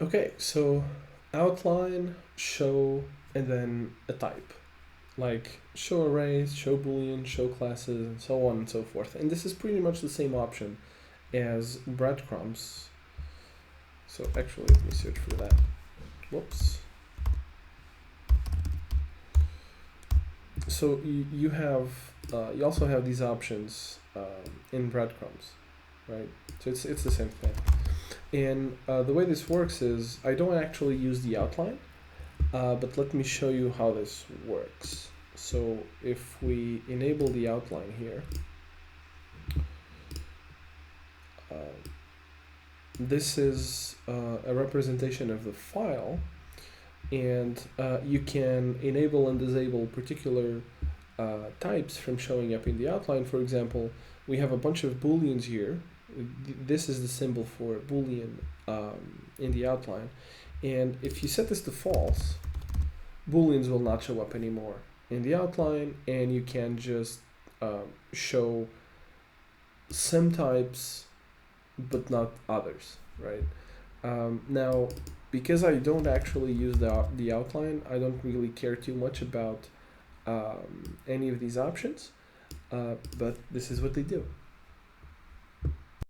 Okay, so outline, show, and then a type. Like show arrays, show boolean, show classes, and so on and so forth. And this is pretty much the same option as breadcrumbs. So actually, let me search for that. Whoops. So you also have these options in breadcrumbs, right? So it's the same thing. And the way this works is I don't actually use the outline, but let me show you how this works. So if we enable the outline here, this is a representation of the file, and you can enable and disable particular types from showing up in the outline. For example, we have a bunch of booleans here. This is the symbol for a boolean in the outline, and if you set this to false, booleans will not show up anymore in the outline, and you can just show some types but not others, right? Now, because I don't actually use the outline, I don't really care too much about any of these options, but this is what they do.